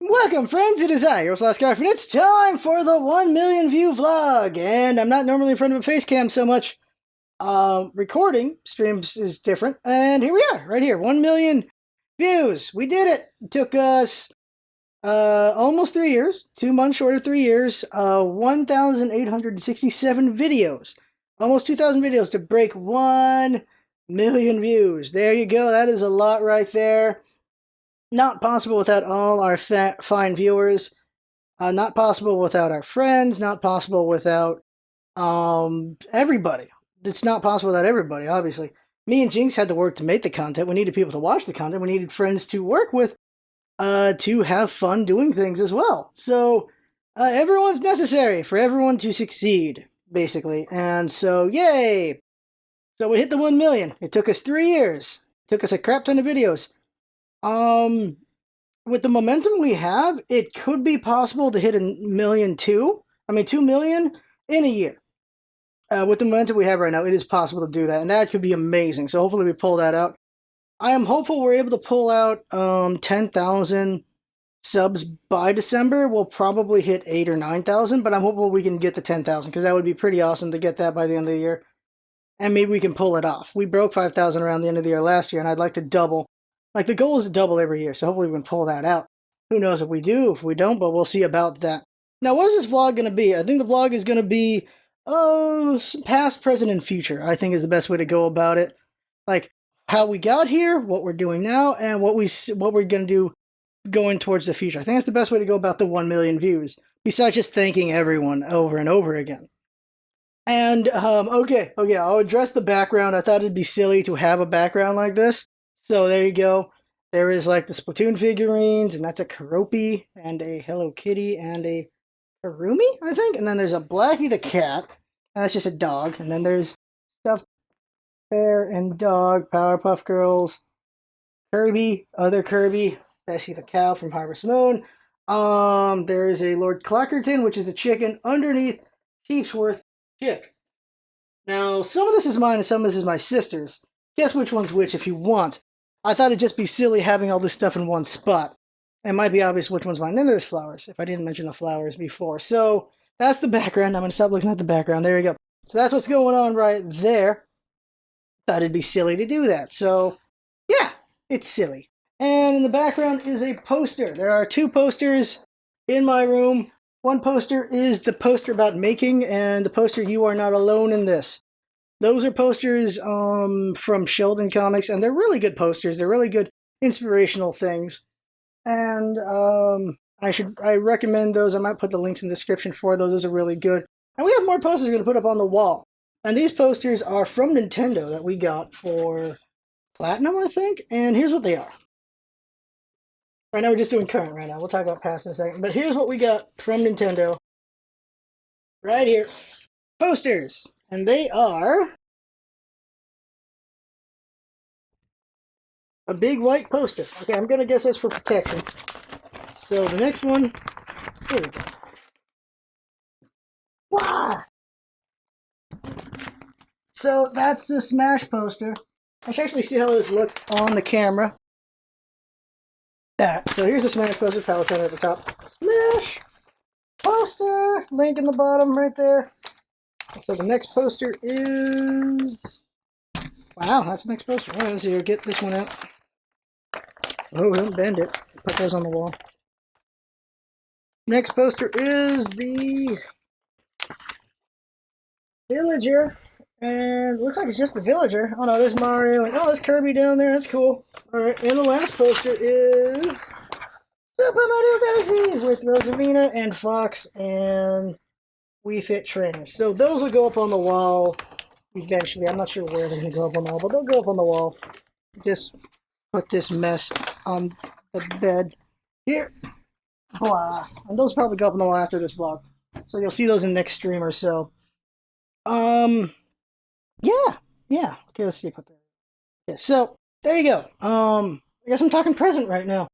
Welcome, friends. It is I, your last guy, and it's time for the 1 million view vlog. And I'm not normally in front of a face cam so much. Recording streams is different. And here we are, right here, 1 million views. We did it. It took us almost 3 years, 2 months short of 3 years, 1,867 videos, almost 2,000 videos to break 1 million views. There you go. That is a lot right there. Not possible without all our fine viewers. Not possible without our friends. Not possible without everybody. It's not possible without everybody, obviously. Me and Jinx had to work to make the content. We needed people to watch the content. We needed friends to work with to have fun doing things as well. So everyone's necessary for everyone to succeed, basically. And so, yay! So we hit the 1 million. It took us 3 years. It took us a crap ton of videos. With the momentum we have, it could be possible to hit 2 million in a year. With the momentum we have right now, it is possible to do that, and that could be amazing. So hopefully we pull that out. I am hopeful we're able to pull out 10,000 subs by December. We'll probably hit 8 or 9,000, but I'm hopeful we can get to 10,000 because that would be pretty awesome to get that by the end of the year. And maybe we can pull it off. We broke 5,000 around the end of the year last year, and I'd like to double. Like, the goal is to double every year, so hopefully we can pull that out. Who knows if we do, if we don't, but we'll see about that. Now, what is this vlog going to be? I think the vlog is going to be, past, present, and future, I think is the best way to go about it. Like, how we got here, what we're doing now, and what we're going to do going towards the future. I think that's the best way to go about the 1 million views, besides just thanking everyone over and over again. And, okay, I'll address the background. I thought it'd be silly to have a background like this. So there you go. There is like the Splatoon figurines, and that's a Karopi, and a Hello Kitty, and a Karumi, I think. And then there's a Blackie the cat, and that's just a dog. And then there's stuffed bear and dog, Powerpuff Girls, Kirby, other Kirby, Bessie the cow from Harvest Moon. There is a Lord Clackerton, which is a chicken underneath Sheepsworth Chick. Now, some of this is mine and some of this is my sister's. Guess which one's which if you want. I thought it'd just be silly having all this stuff in one spot. It might be obvious which one's mine. Then there's flowers, if I didn't mention the flowers before. So, that's the background. I'm going to stop looking at the background. There we go. So that's what's going on right there. Thought it'd be silly to do that. So, yeah, it's silly. And in the background is a poster. There are 2 posters in my room. One poster is the poster about making, and the poster You Are Not Alone in This. Those are posters from Sheldon comics, and they're really good posters. They're really good inspirational things. And I recommend those. I might put the links in the description for those. Those are really good. And we have more posters we're going to put up on the wall. And these posters are from Nintendo that we got for Platinum, I think. And here's what they are. Right now we're just doing current right now. We'll talk about past in a second. But here's what we got from Nintendo. Right here. Posters. And they are a big white poster. Okay, I'm going to guess that's for protection. So the next one, here we go. Wow! So that's the Smash poster. I should actually see how this looks on the camera. That. So here's the Smash poster, Palatine at the top. Smash poster! Link in the bottom right there. So the next poster is... Wow, that's the next poster. All right, let's see, get this one out. Oh, don't bend it. Put those on the wall. Next poster is the Villager. And it looks like it's just the Villager. Oh no, there's Mario. And oh, there's Kirby down there. That's cool. Alright, and the last poster is Super Mario Galaxy with Rosalina and Fox and Wii Fit trainers. So those will go up on the wall eventually. I'm not sure where they're going to go up on the wall, but they'll go up on the wall. Just put this mess on the bed here. Voila. And those probably go up on the wall after this vlog. So you'll see those in the next stream or so. Yeah. Okay, let's see if I put that. Okay, so there you go. I guess I'm talking present right now.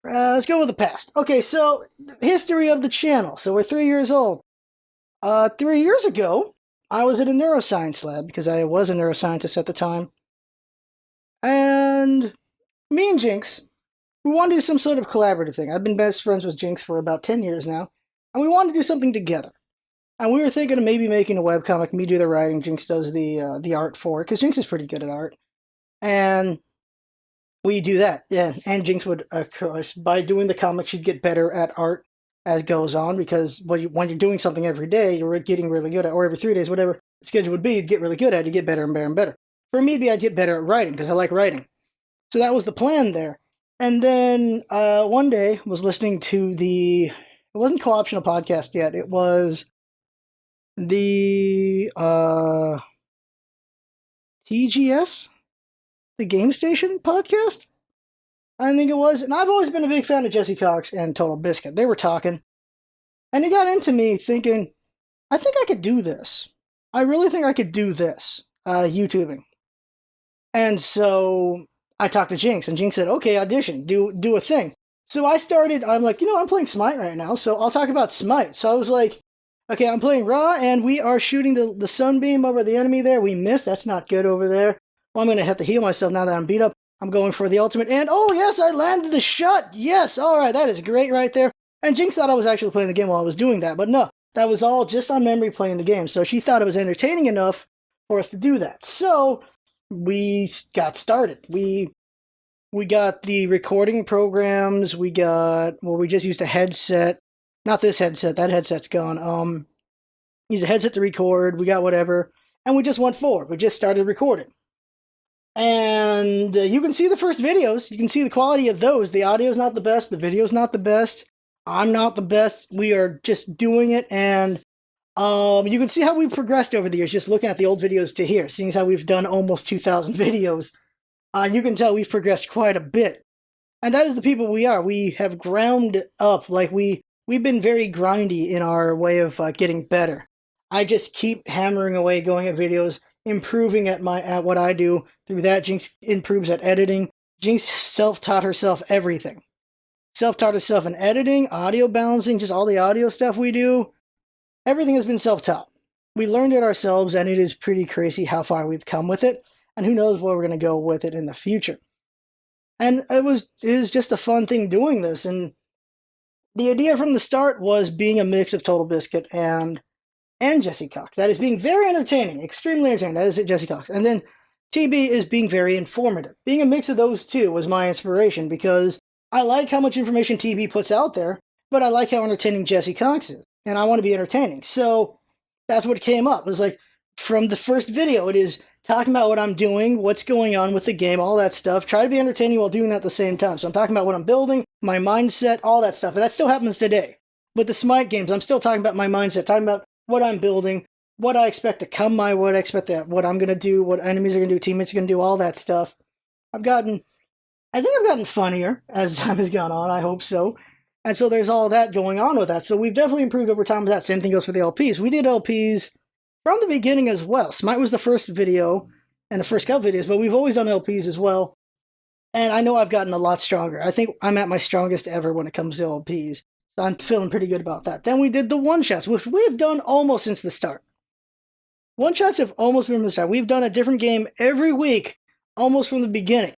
Let's go with the past. Okay, so history of the channel. So we're 3 years old. 3 years ago, I was at a neuroscience lab because I was a neuroscientist at the time. And me and Jinx we want to do some sort of collaborative thing. I've been best friends with Jinx for about 10 years now, and we want to do something together. And we were thinking of maybe making a webcomic, me do the writing, Jinx does the art for it, because Jinx is pretty good at art. And we do that, yeah. And Jinx would, of course, by doing the comic, she'd get better at art as it goes on, because when you're doing something every day, you're getting really good at, or every 3 days, whatever the schedule would be, you'd get really good at it, you get better and better and better. For me, I'd get better at writing, because I like writing. So that was the plan there. And then one day, I was listening to it wasn't Co-optional Podcast yet, it was the TGS, the Game Station podcast, I think it was. And I've always been a big fan of Jesse Cox and Total Biscuit. They were talking, and it got into me thinking, I think I could do this. I really think I could do this, YouTubing. And so I talked to Jinx, and Jinx said, okay, audition, do a thing. So I'm like, I'm playing Smite right now, so I'll talk about Smite. So I was like, okay, I'm playing Raw, and we are shooting the sunbeam over the enemy there. We missed. That's not good over there. Well, I'm going to have to heal myself now that I'm beat up. I'm going for the ultimate, and oh, yes, I landed the shot. Yes, all right, that is great right there. And Jinx thought I was actually playing the game while I was doing that, but no, that was all just on memory playing the game. So she thought it was entertaining enough for us to do that. So we got started. We got the recording programs. We just used a headset. Not this headset. That headset's gone. Use a headset to record. We got whatever. And we just went forward. We just started recording. And you can see the first videos. You can see the quality of those. The audio's not the best. The video's not the best. I'm not the best. We are just doing it. And you can see how we've progressed over the years just looking at the old videos to here. Seeing as how we've done almost 2,000 videos. You can tell we've progressed quite a bit. And that is the people we are. We have ground up. Like we've been very grindy in our way of getting better. I just keep hammering away, going at videos, improving at what I do. Through that, Jinx improves at editing. Jinx self-taught herself everything. Self-taught herself in editing, audio balancing, just all the audio stuff we do. Everything has been self-taught. We learned it ourselves, and it is pretty crazy how far we've come with it. And who knows where we're going to go with it in the future. And it was just a fun thing doing this. And the idea from the start was being a mix of Total Biscuit and Jesse Cox. That is being very entertaining, extremely entertaining. That is it, Jesse Cox. And then TB is being very informative. Being a mix of those two was my inspiration, because I like how much information TB puts out there, but I like how entertaining Jesse Cox is. And I want to be entertaining. So that's what came up. It was like, from the first video, it is talking about what I'm doing, what's going on with the game, all that stuff. Try to be entertaining while doing that at the same time. So I'm talking about what I'm building, my mindset, all that stuff. And that still happens today. With the Smite games, I'm still talking about my mindset, talking about what I'm building, what I expect to come my way, what I'm going to do, what enemies are going to do, teammates are going to do, all that stuff. I think I've gotten funnier as time has gone on. I hope so. And so there's all that going on with that. So we've definitely improved over time with that. Same thing goes for the LPs. We did LPs from the beginning as well. Smite was the first video and the first couple videos, but we've always done LPs as well. And I know I've gotten a lot stronger. I think I'm at my strongest ever when it comes to LPs. So I'm feeling pretty good about that. Then we did the one-shots, which we've done almost since the start. One-shots have almost been from the start. We've done a different game every week, almost from the beginning.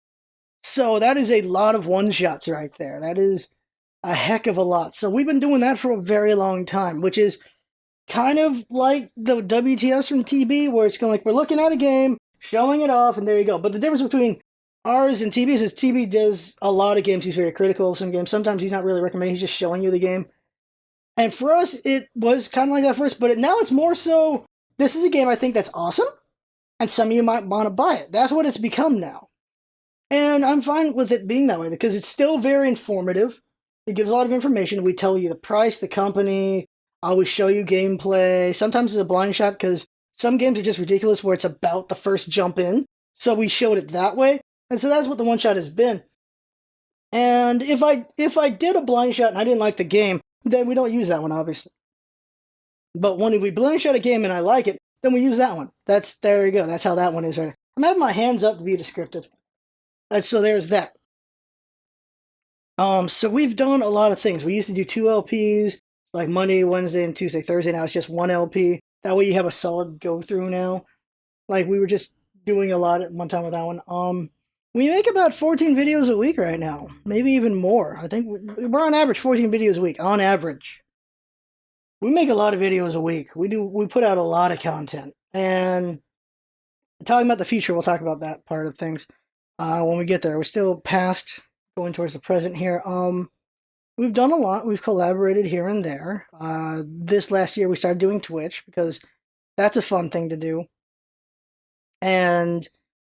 So that is a lot of one-shots right there. That is a heck of a lot. So we've been doing that for a very long time, which is kind of like the WTS from TB, where it's kind of like we're looking at a game, showing it off, and there you go. But the difference between ours and TB's is TB does a lot of games. He's very critical of some games. Sometimes he's not really recommending. He's just showing you the game. And for us, it was kind of like that first, but now it's more so, this is a game I think that's awesome, and some of you might want to buy it. That's what it's become now. And I'm fine with it being that way, because it's still very informative. It gives a lot of information. We tell you the price, the company, we show you gameplay. Sometimes it's a blind shot, because some games are just ridiculous where it's about the first jump in. So we showed it that way. And so that's what the one shot has been. And if I did a blind shot and I didn't like the game, then we don't use that one, obviously. But when we blind shot a game and I like it, then we use that one. There you go. That's how that one is right. I'm having my hands up to be descriptive. And so there's that. So we've done a lot of things. We used to do 2 LPs, like Monday, Wednesday, and Tuesday, Thursday. Now it's just 1 LP. That way you have a solid go through now. Like we were just doing a lot at one time with that one. We make about 14 videos a week right now, maybe even more. I think we're on average 14 videos a week, on average. We make a lot of videos a week. We put out a lot of content. And talking about the future, we'll talk about that part of things when we get there. We're still past going towards the present here. We've done a lot. We've collaborated here and there. This last year, we started doing Twitch because that's a fun thing to do. And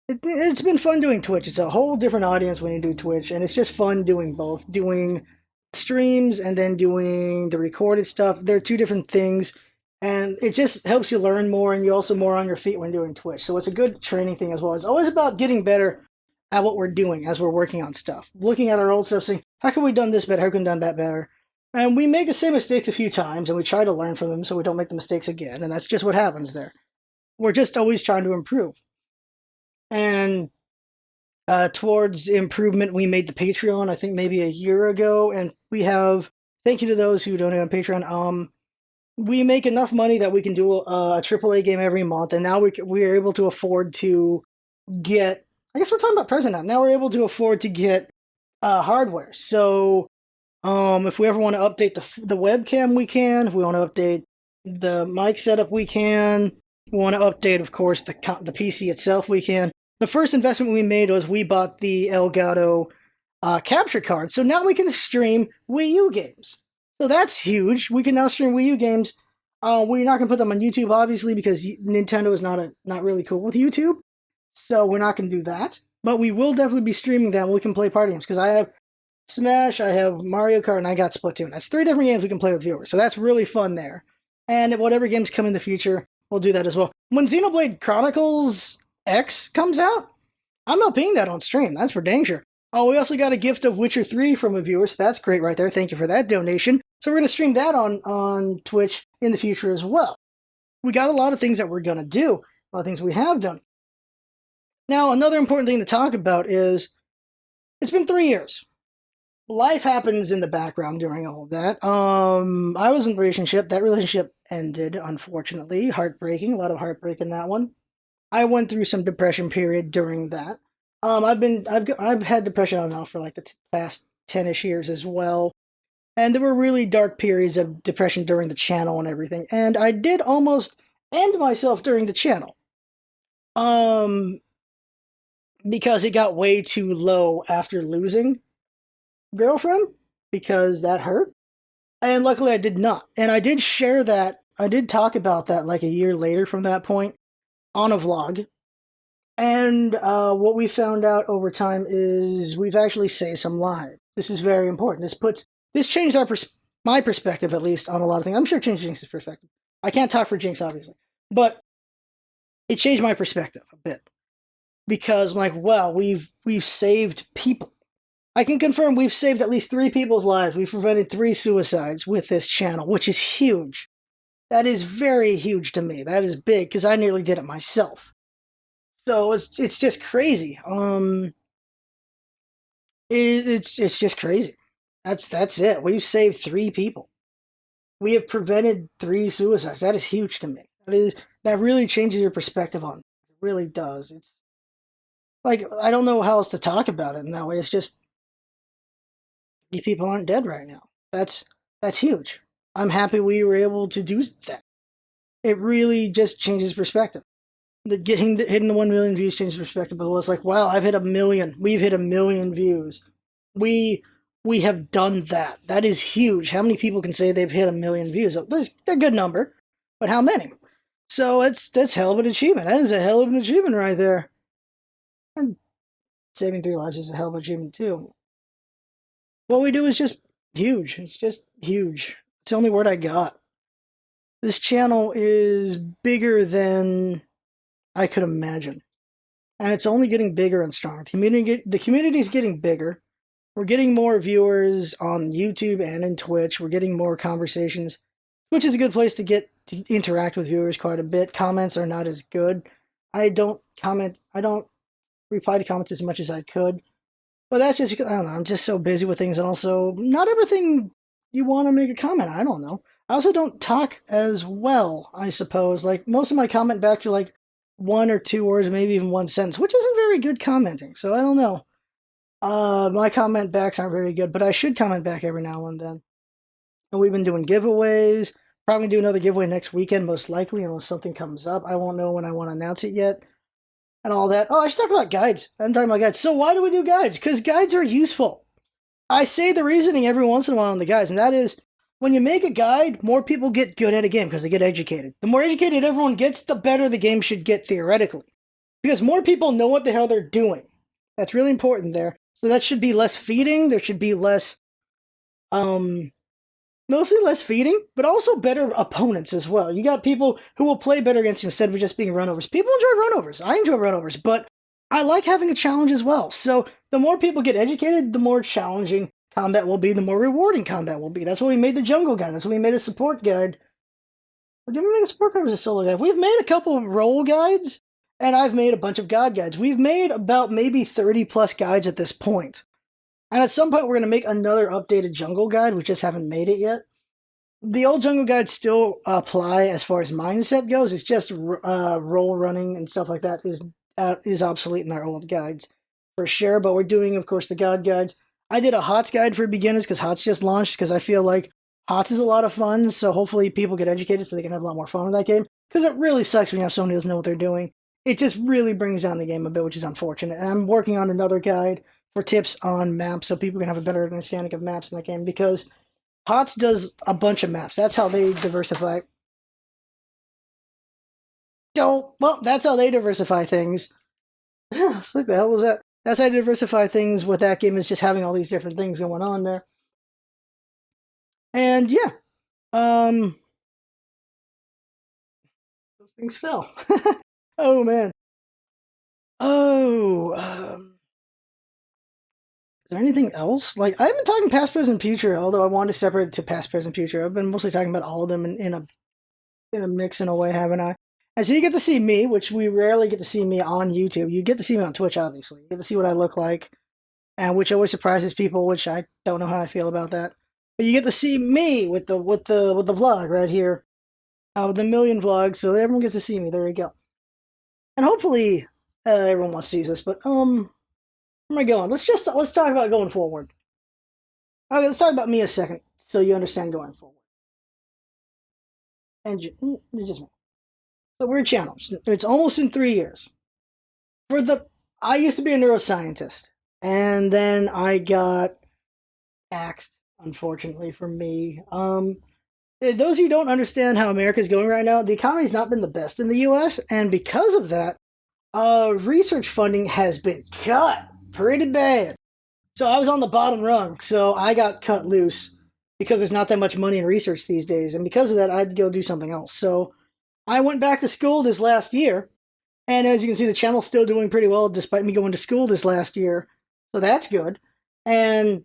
it's been fun doing Twitch. It's a whole different audience when you do Twitch, and it's just fun doing both. Doing streams and then doing the recorded stuff. They're two different things, and it just helps you learn more, and you're also more on your feet when doing Twitch. So it's a good training thing as well. It's always about getting better at what we're doing as we're working on stuff. Looking at our old stuff, saying, how can we done this better? How can we done that better? And we make the same mistakes a few times, and we try to learn from them so we don't make the mistakes again, and that's just what happens there. We're just always trying to improve. And towards improvement, we made the Patreon, I think maybe a year ago, and we have, thank you to those who donate on Patreon. We make enough money that we can do a AAA game every month, and now we are able to afford to get, I guess we're talking about present now. Now we're able to afford to get hardware. So if we ever want to update the webcam, we can. If we want to update the mic setup, we can. We want to update, of course, the PC itself, we can. The first investment we made was we bought the Elgato capture card. So now we can stream Wii U games. So that's huge. We can now stream Wii U games. We're not going to put them on YouTube, obviously, because Nintendo is not really cool with YouTube. So we're not going to do that. But we will definitely be streaming them. We can play party games, because I have Smash, I have Mario Kart, and I got Splatoon. That's 3 different games we can play with viewers. So that's really fun there. And whatever games come in the future, we'll do that as well. When Xenoblade Chronicles X comes out, I'm LPing that on stream. That's for dang sure. Oh, we also got a gift of Witcher 3 from a viewer, so that's great right there. Thank you for that donation. So we're going to stream that on Twitch in the future as well. We got a lot of things that we're going to do, a lot of things we have done. Now, another important thing to talk about is it's been 3 years. Life happens in the background during all of that. I was in a relationship. That relationship ended, unfortunately. Heartbreaking. A lot of heartbreak in that one. I went through some depression period during that. I've had depression on and off for like the past 10-ish years as well. And there were really dark periods of depression during the channel and everything. And I did almost end myself during the channel. Because it got way too low after losing girlfriend, because that hurt. And luckily I did not. And I did share that. I did talk about that like a year later from that point on a vlog. And what we found out over time is we've actually saved some lives. This is very important. This changed my perspective, at least, on a lot of things. I'm sure it changed Jinx's perspective. I can't talk for Jinx, obviously. But it changed my perspective a bit. Because I'm like, wow, we've saved people. I can confirm we've saved at least 3 people's lives. We've prevented 3 suicides with this channel, which is huge. That is very huge to me. That is big, because I nearly did it myself. So it's just crazy. It's just crazy. That's it. We've saved 3 people. We have prevented 3 suicides. That is huge to me. That really changes your perspective on it. It really does. It's like, I don't know how else to talk about it in that way. It's just, these people aren't dead right now. That's huge. I'm happy we were able to do that. It really just changes perspective. Hitting the 1 million views changes perspective. But it was like, wow, I've hit 1 million. We've hit 1 million views. We have done that. That is huge. How many people can say they've hit 1 million views? There's a good number, but how many? So that's hell of an achievement. That is a hell of an achievement right there. And saving 3 lives is a hell of an achievement too. What we do is just huge. It's just huge. It's the only word I got. This channel is bigger than I could imagine. And it's only getting bigger and stronger. The community is getting bigger. We're getting more viewers on YouTube and in Twitch. We're getting more conversations, which is a good place to interact with viewers quite a bit. Comments are not as good. I don't reply to comments as much as I could. But that's just, I don't know, I'm just so busy with things, and also, not everything you want to make a comment, I don't know. I also don't talk as well, I suppose. Like, most of my comment backs are like one or two words, maybe even one sentence, which isn't very good commenting. So I don't know. My comment backs aren't very good, but I should comment back every now and then. And we've been doing giveaways. Probably do another giveaway next weekend, most likely, unless something comes up. I won't know when I want to announce it yet. And all that. Oh, I should talk about guides. I'm talking about guides. So why do we do guides? Because guides are useful. I say the reasoning every once in a while on the guides, and that is, when you make a guide, more people get good at a game because they get educated. The more educated everyone gets, the better the game should get theoretically. Because more people know what the hell they're doing. That's really important there. So that should be less feeding. There should be less, mostly less feeding, but also better opponents as well. You got people who will play better against you instead of just being runovers. People enjoy runovers. I enjoy runovers, but I like having a challenge as well. So the more people get educated, the more challenging combat will be, the more rewarding combat will be. That's why we made the jungle guide. That's why we made a support guide. Did we make a support guide or was it a solo guide? We've made a couple of role guides, and I've made a bunch of god guides. We've made about maybe 30 plus guides at this point. And at some point, we're going to make another updated jungle guide. We just haven't made it yet. The old jungle guides still apply as far as mindset goes. It's just role running and stuff like that is obsolete in our old guides for sure. But we're doing, of course, the god guides. I did a HOTS guide for beginners because HOTS just launched, because I feel like HOTS is a lot of fun. So hopefully people get educated so they can have a lot more fun with that game. Because it really sucks when you have someone who doesn't know what they're doing. It just really brings down the game a bit, which is unfortunate. And I'm working on another guide for tips on maps so people can have a better understanding of maps in that game, because HOTS does a bunch of maps. That's how they diversify. That's how they diversify things. It's like, the hell was that? That's how they diversify things with that game, is just having all these different things going on there. And yeah, those things fell. Oh man. Oh, is there anything else? Like, I've been talking past, present, future, although I wanted to separate it to past, present, future. I've been mostly talking about all of them in a mix in a way, haven't I? And so you get to see me, which we rarely get to see me on YouTube. You get to see me on Twitch, obviously. You get to see what I look like, and which always surprises people, which I don't know how I feel about that. But you get to see me with the vlog right here, with the million vlogs, so everyone gets to see me. There we go. And hopefully everyone sees this. But where am I going? Let's talk about going forward. Okay, let's talk about me a second, so you understand going forward. And just me. So we're a channel. It's almost been 3 years. I used to be a neuroscientist, and then I got axed, unfortunately for me. Those of you who don't understand how America's going right now, the economy's not been the best in the U.S., and because of that, research funding has been cut pretty bad. So I was on the bottom rung, so I got cut loose because there's not that much money in research these days, and because of that, I had to go do something else. So I went back to school this last year, and as you can see, the channel's still doing pretty well despite me going to school this last year, so that's good. And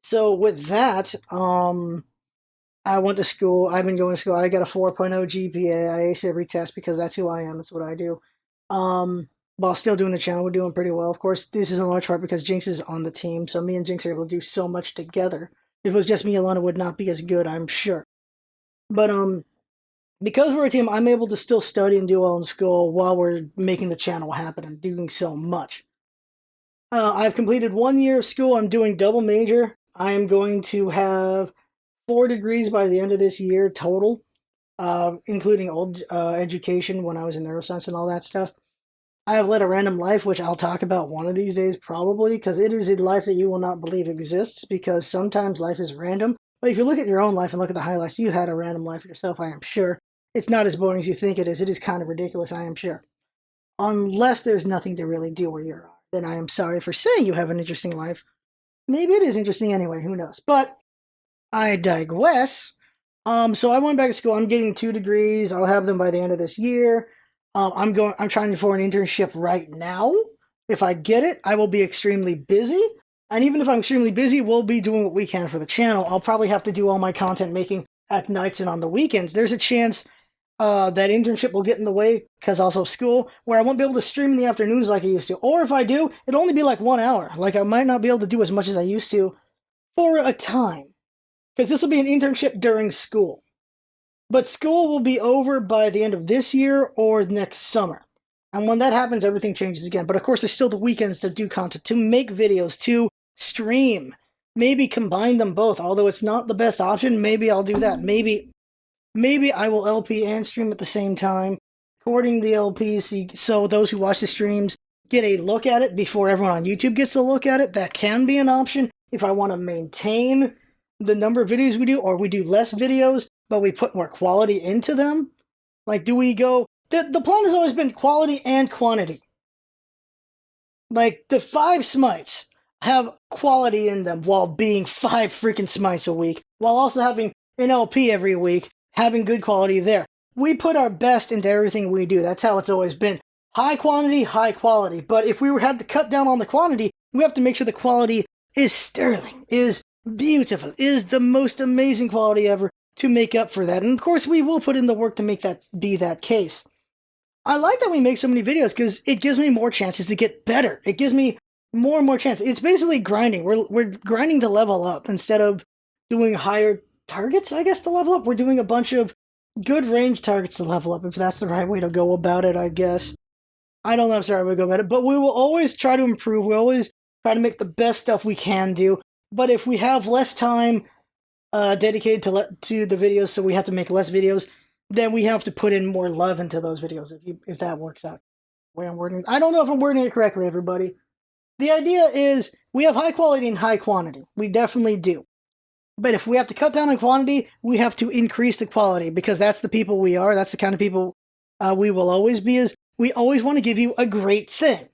so with that, I went to school. I've been going to school. I got a 4.0 GPA. I ace every test because that's who I am. That's what I do. While still doing the channel, we're doing pretty well. Of course, this is in large part because Jinx is on the team, so me and Jinx are able to do so much together. If it was just me alone, it would not be as good, I'm sure. But because we're a team, I'm able to still study and do well in school while we're making the channel happen and doing so much. I've completed 1 year of school. I'm doing double major. I am going to have 4 degrees by the end of this year total, including old education when I was in neuroscience and all that stuff. I have led a random life, which I'll talk about one of these days probably, because it is a life that you will not believe exists, because sometimes life is random. But if you look at your own life and look at the highlights, you had a random life yourself, I am sure. It's not as boring as you think it is. It is kind of ridiculous, I am sure. Unless there's nothing to really do where you're at, then I am sorry for saying you have an interesting life. Maybe it is interesting anyway, who knows. But I digress. So I went back to school. I'm getting 2 degrees. I'll have them by the end of this year. I'm trying for an internship right now. If I get it, I will be extremely busy. And even if I'm extremely busy, we'll be doing what we can for the channel. I'll probably have to do all my content making at nights and on the weekends. There's a chance that internship will get in the way, because also school, where I won't be able to stream in the afternoons like I used to. Or if I do, it'll only be like 1 hour. Like, I might not be able to do as much as I used to for a time. Because this will be an internship during school. But school will be over by the end of this year or next summer. And when that happens, everything changes again. But of course, there's still the weekends to do content, to make videos, to stream. Maybe combine them both. Although it's not the best option, maybe I'll do that. Maybe I will LP and stream at the same time, recording the LPs so those who watch the streams get a look at it before everyone on YouTube gets to look at it. That can be an option if I want to maintain the number of videos we do, or we do less videos, but we put more quality into them. Like, do we go... The plan has always been quality and quantity. Like, the 5 smites have quality in them while being 5 freaking smites a week, while also having an LP every week, having good quality there. We put our best into everything we do. That's how it's always been. High quantity, high quality. But if we had to cut down on the quantity, we have to make sure the quality is sterling, is beautiful, is the most amazing quality ever to make up for that. And of course, we will put in the work to make that be that case. I like that we make so many videos because it gives me more chances to get better. It gives me more and more chances. It's basically grinding. We're grinding to level up instead of doing higher targets, I guess, to level up. We're doing a bunch of good range targets to level up, if that's the right way to go about it, I guess. I don't know if that's the right way to go about it, but we will always try to improve. We always try to make the best stuff we can do. But if we have less time dedicated to the videos, so we have to make less videos, then we have to put in more love into those videos, if that works out. The way I'm wording, I don't know if I'm wording it correctly, everybody. The idea is we have high quality and high quantity. We definitely do. But if we have to cut down on quantity, we have to increase the quality, because that's the people we are. That's the kind of people we will always be. Is we always want to give you a great thing.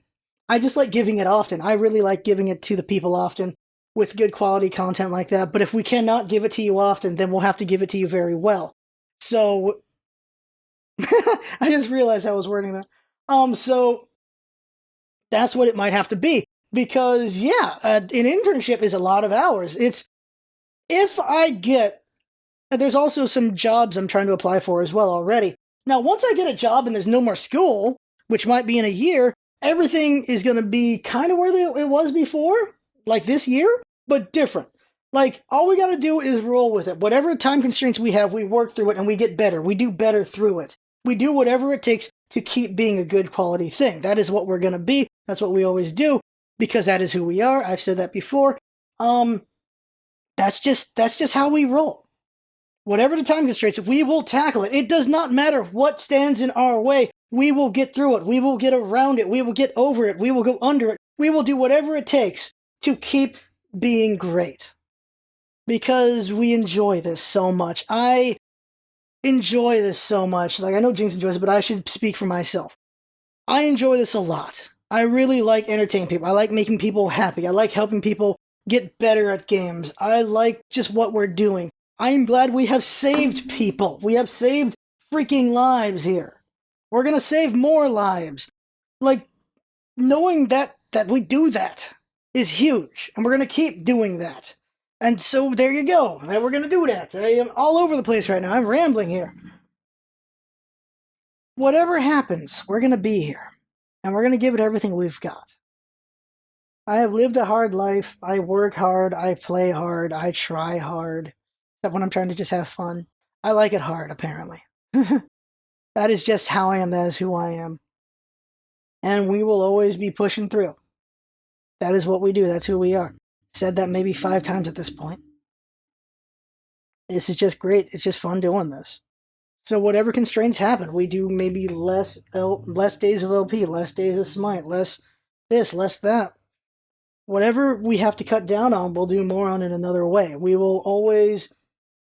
I just like giving it often. I really like giving it to the people often with good quality content like that. But if we cannot give it to you often, then we'll have to give it to you very well. So I just realized I was wording that. So that's what it might have to be. Because, yeah, an internship is a lot of hours. If I get... There's also some jobs I'm trying to apply for as well already. Now, once I get a job and there's no more school, which might be in a year, everything is going to be kind of where it was before, like this year, but different. Like, all we got to do is roll with it. Whatever time constraints we have, we work through it and we get better. We do better through it. We do whatever it takes to keep being a good quality thing. That is what we're going to be. That's what we always do, because that is who we are. I've said that before. That's just how we roll. Whatever the time constraints, we will tackle it. It does not matter what stands in our way. We will get through it. We will get around it. We will get over it. We will go under it. We will do whatever it takes to keep being great. Because we enjoy this so much. I enjoy this so much. Like, I know Jinx enjoys it, but I should speak for myself. I enjoy this a lot. I really like entertaining people. I like making people happy. I like helping people get better at games. I like just what we're doing. I am glad we have saved people. We have saved freaking lives here. We're gonna save more lives. Like, knowing that we do that is huge. And we're gonna keep doing that. And so, there you go. And we're gonna do that. I am all over the place right now. I'm rambling here. Whatever happens, we're gonna be here. And we're gonna give it everything we've got. I have lived a hard life. I work hard. I play hard. I try hard. Except when I'm trying to just have fun. I like it hard, apparently. That is just how I am. That is who I am. And we will always be pushing through. That is what we do. That's who we are. Said that maybe 5 times at this point. This is just great. It's just fun doing this. So whatever constraints happen, we do maybe less days of LP, less days of Smite, less this, less that. Whatever we have to cut down on, we'll do more on it another way. We will always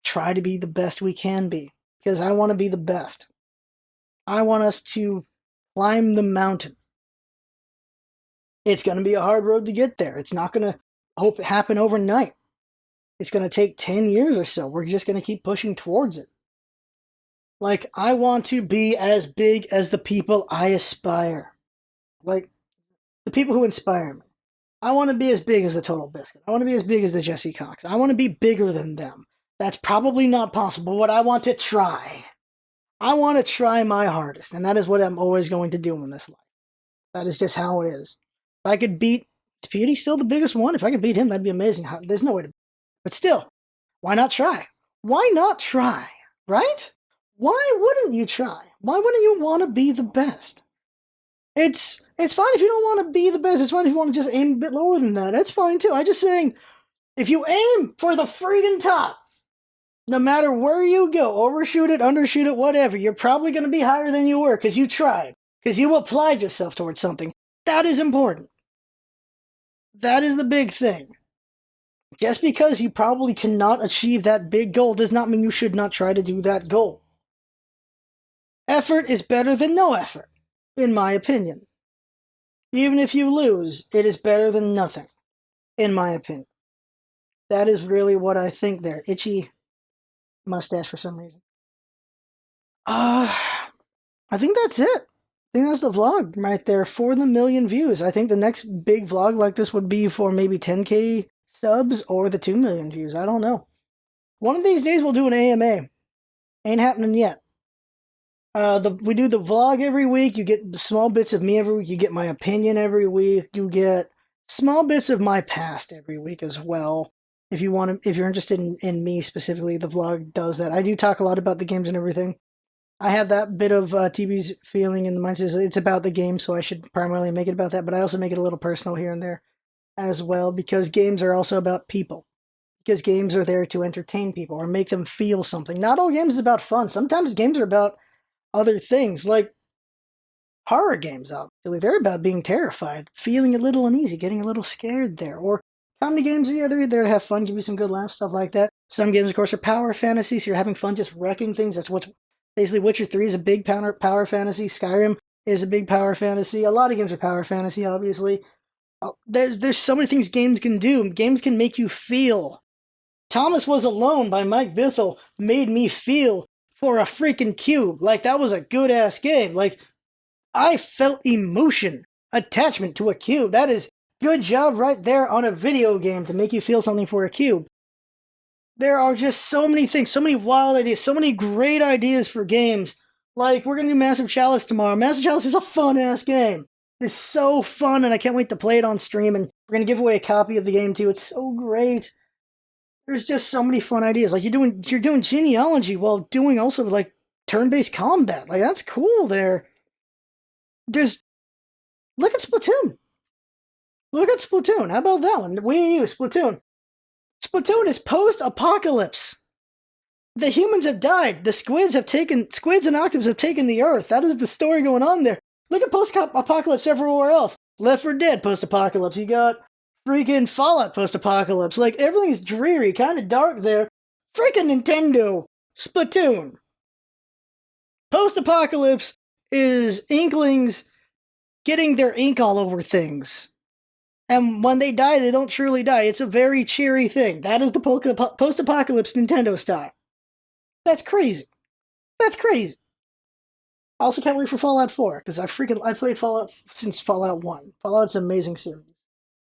try to be the best we can be, because I want to be the best. I want us to climb the mountain. It's going to be a hard road to get there. It's not going to happen overnight. It's going to take 10 years or so. We're just going to keep pushing towards it. Like, I want to be as big as the people I aspire. Like, the people who inspire me. I want to be as big as the Total Biscuit. I want to be as big as the Jesse Cox. I want to be bigger than them. That's probably not possible, but I want to try. I want to try my hardest, and that is what I'm always going to do in this life. That is just how it is. If I could beat... Is Beauty still the biggest one? If I could beat him, that'd be amazing. There's no way to... But still, why not try? Why not try? Right? Why wouldn't you try? Why wouldn't you want to be the best? It's fine if you don't want to be the best. It's fine if you want to just aim a bit lower than that. That's fine too. I'm just saying, if you aim for the freaking top, no matter where you go, overshoot it, undershoot it, whatever, you're probably going to be higher than you were because you tried, because you applied yourself towards something. That is important. That is the big thing. Just because you probably cannot achieve that big goal does not mean you should not try to do that goal. Effort is better than no effort, in my opinion. Even if you lose, it is better than nothing, in my opinion. That is really what I think there. Itchy mustache for some reason. I think that's it. I think that's the vlog right there for the million views. I think the next big vlog like this would be for maybe 10K subs or the 2 million views. I don't know. One of these days we'll do an AMA. Ain't happening yet. We do the vlog every week. You get small bits of me every week. You get my opinion every week. You get small bits of my past every week as well. If you're interested in me specifically, the vlog does that. I do talk a lot about the games and everything. I have that bit of TB's feeling in the mindset. It's about the game, so I should primarily make it about that. But I also make it a little personal here and there as well, because games are also about people. Because games are there to entertain people or make them feel something. Not all games is about fun. Sometimes games are about other things, like horror games, obviously. They're about being terrified, feeling a little uneasy, getting a little scared there. Or comedy games, yeah, they're there to have fun, give you some good laughs, stuff like that. Some games, of course, are power fantasy, so you're having fun just wrecking things. That's what's basically Witcher 3 is a big power fantasy. Skyrim is a big power fantasy. A lot of games are power fantasy, obviously. There's so many things games can do. Games can make you feel. Thomas Was Alone by Mike Bithell made me feel for a freaking cube. Like, that was a good-ass game. Like, I felt emotion, attachment to a cube. That is good job right there on a video game to make you feel something for a cube. There are just so many things, so many wild ideas, so many great ideas for games. Like, we're going to do Massive Chalice tomorrow. Massive Chalice is a fun-ass game. It's so fun, and I can't wait to play it on stream, and we're going to give away a copy of the game, too. It's so great. There's just so many fun ideas. Like, you're doing genealogy while doing also, like, turn-based combat. Like, that's cool there. Look at Splatoon. Look at Splatoon. How about that one? Wii U, Splatoon. Splatoon is post-apocalypse. The humans have died. The squids and octopus have taken the Earth. That is the story going on there. Look at post-apocalypse everywhere else. Left 4 Dead post-apocalypse. You got freaking Fallout post-apocalypse. Like, everything's dreary, kind of dark there. Freaking Nintendo. Splatoon. Post-apocalypse is Inklings getting their ink all over things. And when they die, they don't truly die. It's a very cheery thing. That is the post-apocalypse Nintendo style. That's crazy. That's crazy. I also can't wait for Fallout 4, because I played Fallout since Fallout 1. Fallout's an amazing series.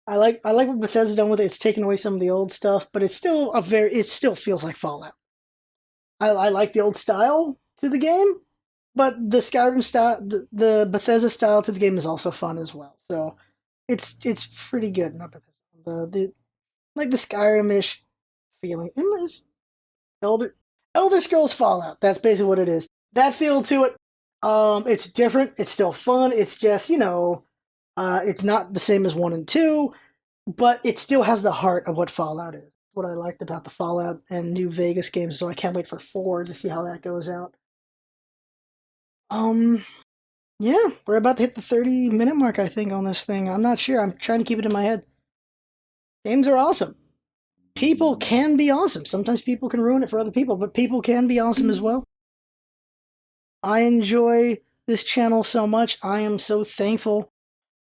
I like what Bethesda's done with it. It's taken away some of the old stuff, but it's still it still feels like Fallout. I like the old style to the game, but the Skyrim style, the Bethesda style to the game is also fun as well. So it's pretty good. Not Bethesda, the like the Skyrim-ish feeling. It's Elder Scrolls Fallout. That's basically what it is. That feel to it. It's different. It's still fun. It's just, it's not the same as 1 and 2, but it still has the heart of what Fallout is. What I liked about the Fallout and New Vegas games, so I can't wait for 4 to see how that goes out. Yeah, we're about to hit the 30-minute mark, I think, on this thing. I'm not sure. I'm trying to keep it in my head. Games are awesome. People can be awesome. Sometimes people can ruin it for other people, but people can be awesome as well. I enjoy this channel so much. I am so thankful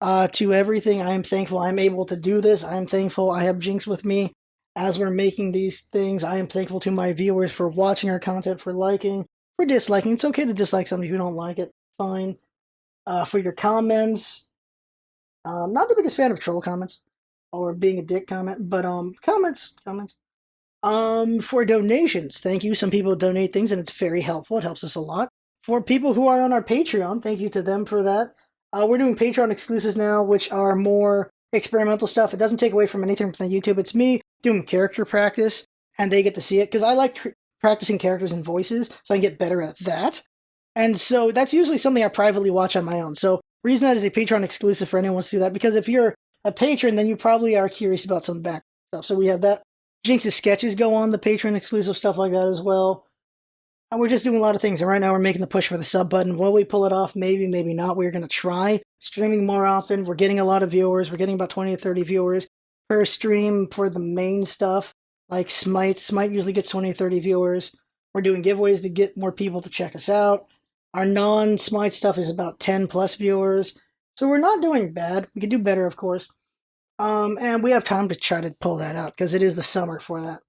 to everything. I am thankful I'm able to do this. I am thankful I have Jinx with me as we're making these things. I am thankful to my viewers for watching our content, for liking, for disliking. It's okay to dislike something if you don't like it. Fine. For your comments. Not the biggest fan of troll comments or being a dick comment, but comments. For donations, thank you. Some people donate things and it's very helpful. It helps us a lot. For people who are on our Patreon, thank you to them for that. We're doing Patreon exclusives now, which are more experimental stuff. It doesn't take away from anything from the YouTube. It's me doing character practice, and they get to see it, because I like practicing characters and voices, so I can get better at that. And so that's usually something I privately watch on my own. So reason that is a Patreon exclusive for anyone who wants to see that, because if you're a patron, then you probably are curious about some back stuff. So we have that. Jinx's sketches go on the Patreon exclusive stuff like that as well. And we're just doing a lot of things. And right now we're making the push for the sub button. Will we pull it off? Maybe, maybe not. We're going to try streaming more often. We're getting a lot of viewers. We're getting about 20 to 30 viewers per stream for the main stuff. Like Smite. Smite usually gets 20 to 30 viewers. We're doing giveaways to get more people to check us out. Our non-Smite stuff is about 10 plus viewers. So we're not doing bad. We could do better, of course. And we have time to try to pull that out because it is the summer for that.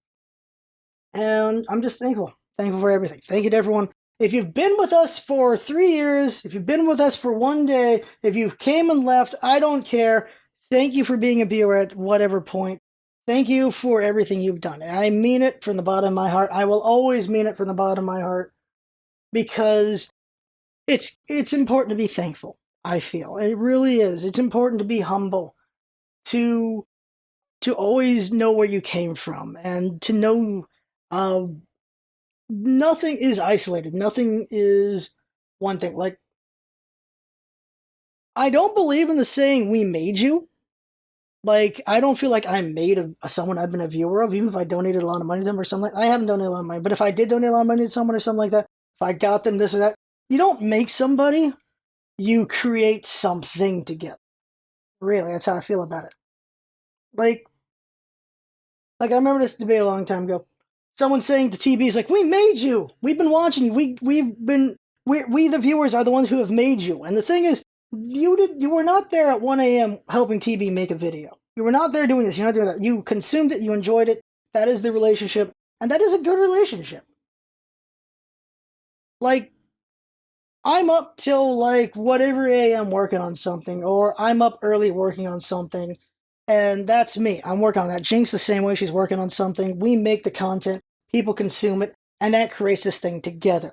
And I'm just thankful. Thankful for everything. Thank you to everyone. If you've been with us for 3 years, if you've been with us for 1 day, if you've came and left, I don't care. Thank you for being a viewer at whatever point. Thank you for everything you've done. I mean it from the bottom of my heart. I will always mean it from the bottom of my heart because it's important to be thankful, I feel. It really is. It's important to be humble, to always know where you came from, and to know nothing is isolated. Nothing is one thing. Like, I don't believe in the saying, we made you. Like, I don't feel like I'm made of someone I've been a viewer of, even if I donated a lot of money to them or something. I haven't donated a lot of money, but if I did donate a lot of money to someone or something like that, if I got them this or that, you don't make somebody, you create something together. Really, that's how I feel about it. Like I remember this debate a long time ago. Someone saying to TB, is like, we made you. We've been watching you. We the viewers are the ones who have made you. And the thing is, you were not there at 1 a.m. helping TB make a video. You were not there doing this. You're not doing that. You consumed it. You enjoyed it. That is the relationship. And that is a good relationship. Like, I'm up till like whatever a.m. working on something, or I'm up early working on something, and that's me. I'm working on that. Jinx the same way. She's working on something. We make the content, people consume it, and that creates this thing together.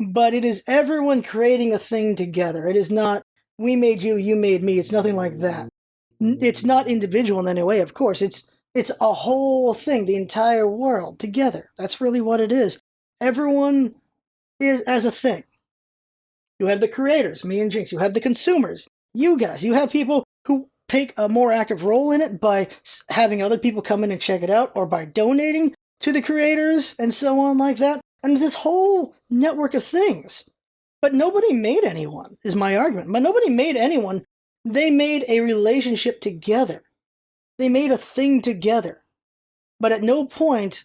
But it is everyone creating a thing together. It is not, we made you, you made me. It's nothing like that. It's not individual in any way, of course. It's a whole thing, the entire world together. That's really what it is. Everyone is as a thing. You have the creators, me and Jinx. You have the consumers, you guys. You have people who take a more active role in it by having other people come in and check it out, or by donating to the creators and so on like that. And this whole network of things. But nobody made anyone, is my argument. But nobody made anyone. They made a relationship together. They made a thing together. But at no point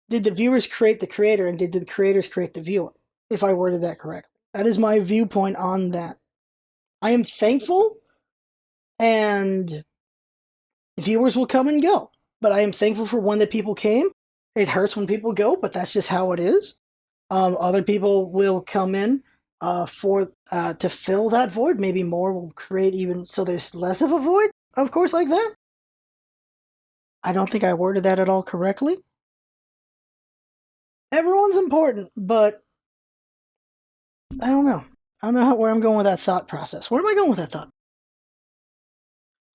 did the viewers create the creator, and did the creators create the viewer, if I worded that correctly. That is my viewpoint on that. I am thankful, and viewers will come and go. But I am thankful for when the people came. It hurts when people go, but that's just how it is. Other people will come in to fill that void. Maybe more will create even so there's less of a void, of course, like that. I don't think I worded that at all correctly. Everyone's important, but I don't know. I don't know where I'm going with that thought process. Where am I going with that thought?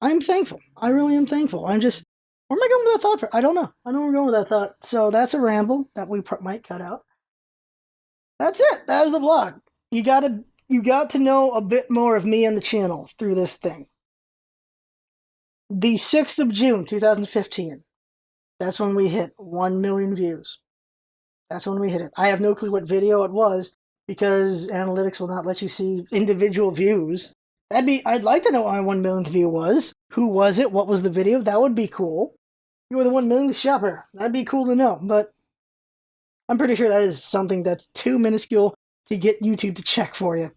I'm thankful. I really am thankful. Where am I going with that thought? I don't know. I know where I'm going with that thought. So that's a ramble that we might cut out. That's it. That was the vlog. You got to know a bit more of me and the channel through this thing. The 6th of June, 2015. That's when we hit 1 million views. That's when we hit it. I have no clue what video it was, because analytics will not let you see individual views. I'd like to know what my 1 millionth view was. Who was it? What was the video? That would be cool. You were the 1 millionth shopper. That'd be cool to know, but I'm pretty sure that is something that's too minuscule to get YouTube to check for you.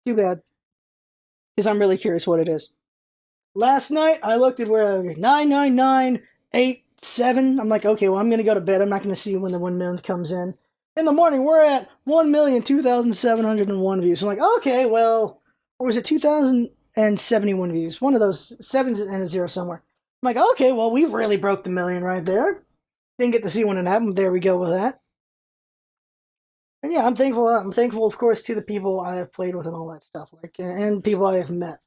Too bad. Because I'm really curious what it is. Last night, I looked at where 99987. I'm like, okay, well, I'm going to go to bed. I'm not going to see when the 1 millionth comes in. In the morning, we're at 1,002,701 views. So I'm like, okay, well, or was it 2,071 views? One of those, 7s and a 0 somewhere. I'm like, okay, well, we've really broke the million right there. Didn't get to see when it happened. There we go with that. And yeah, I'm thankful. I'm thankful, of course, to the people I have played with and all that stuff, and people I have met.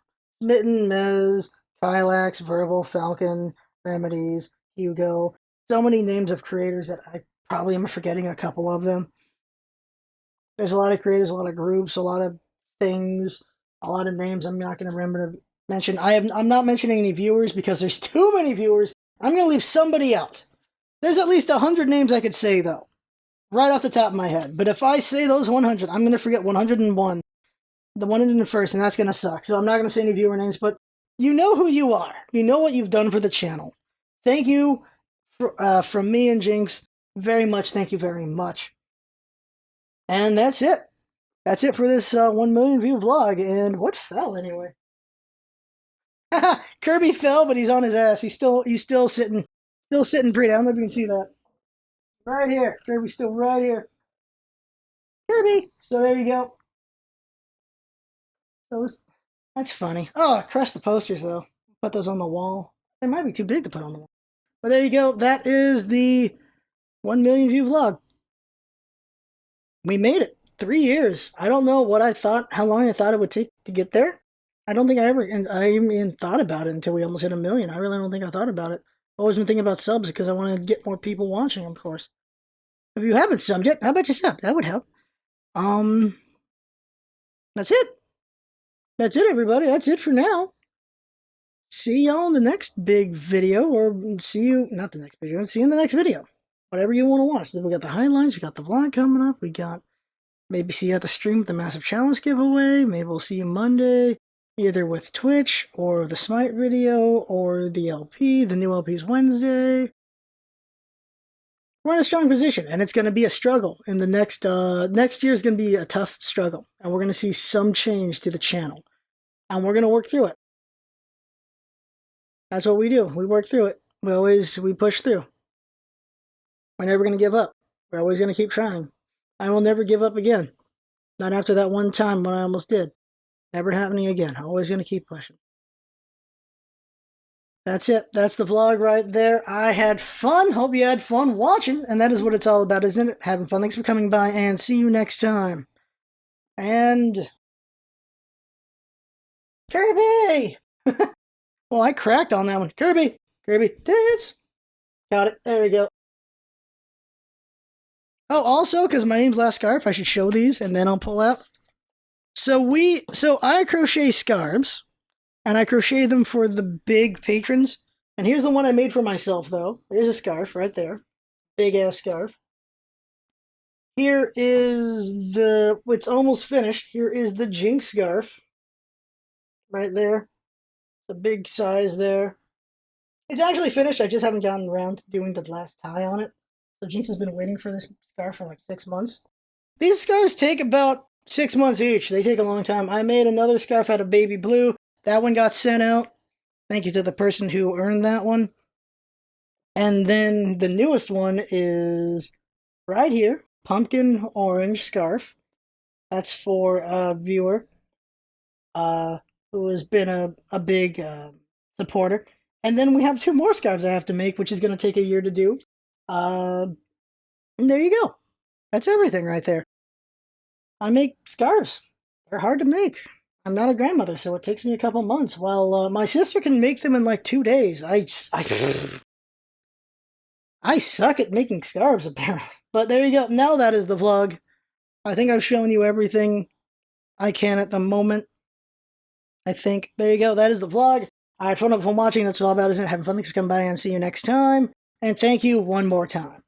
Smitten, Mez, Kylax, Verbal, Falcon, Remedies, Hugo. So many names of creators that I probably am forgetting a couple of them. There's a lot of creators, a lot of groups, a lot of things, a lot of names I'm not going to remember to mention. I'm not mentioning any viewers because there's too many viewers. I'm going to leave somebody out. There's at least 100 names I could say, though, right off the top of my head. But if I say those 100, I'm going to forget 101, the one in the first, and that's going to suck. So I'm not going to say any viewer names, but you know who you are. You know what you've done for the channel. Thank you from me and Jinx. Very much. Thank you very much. And that's it. That's it for this 1 million view vlog. And what fell anyway? Kirby fell, but he's on his ass. He's still sitting pretty. I don't know if you can see that. Right here. Kirby's still right here. Kirby. So there you go. That's funny. Oh, I crushed the posters though. Put those on the wall. They might be too big to put on the wall. But there you go. That is the 1 million view vlog. We made it. 3 years. I don't know what I thought, how long I thought it would take to get there. I don't think I even thought about it until we almost hit 1 million. I really don't think I thought about it. I've always been thinking about subs because I want to get more people watching, of course. If you haven't subbed yet, how about you sub? That would help. That's it. That's it, everybody. That's it for now. See y'all in the next big video, or see you, not the next video, see you in the next video. Whatever you want to watch. Then we got the highlights, we got the vlog coming up, we got maybe see you at the stream with the massive challenge giveaway. Maybe we'll see you Monday, either with Twitch or the Smite video or the LP. The new LP's Wednesday. We're in a strong position, and it's going to be a struggle. In the next year is going to be a tough struggle, and we're going to see some change to the channel, and we're going to work through it. That's what we do. We work through it. We push through. We're never going to give up. We're always going to keep trying. I will never give up again. Not after that one time when I almost did. Never happening again. I'm always going to keep pushing. That's it. That's the vlog right there. I had fun. Hope you had fun watching. And that is what it's all about, isn't it? Having fun. Thanks for coming by, and see you next time. And Kirby! Well, I cracked on that one. Kirby! Kirby, dance! Got it. There we go. Oh, also, because my name's Last Scarf, I should show these, and then I'll pull out. So I crochet scarves, and I crochet them for the big patrons. And here's the one I made for myself, though. There's a scarf right there. Big-ass scarf. Here is it's almost finished. Here is the Jinx scarf. Right there. The big size there. It's actually finished. I just haven't gotten around to doing the last tie on it. So Jinx has been waiting for this scarf for like 6 months. These scarves take about 6 months each. They take a long time. I made another scarf out of baby blue. That one got sent out. Thank you to the person who earned that one. And then the newest one is right here. Pumpkin orange scarf. That's for a viewer who has been a big supporter. And then we have 2 more scarves I have to make, which is going to take a year to do. And there you go. That's everything right there. I make scarves. They're hard to make. I'm not a grandmother, so it takes me a couple months. While my sister can make them in like 2 days. I suck at making scarves, apparently. But there you go. Now that is the vlog. I think I've shown you everything I can at the moment. I think. There you go. That is the vlog. I had fun watching. That's all about, isn't it? Having fun. Thanks for coming by, and see you next time. And thank you one more time.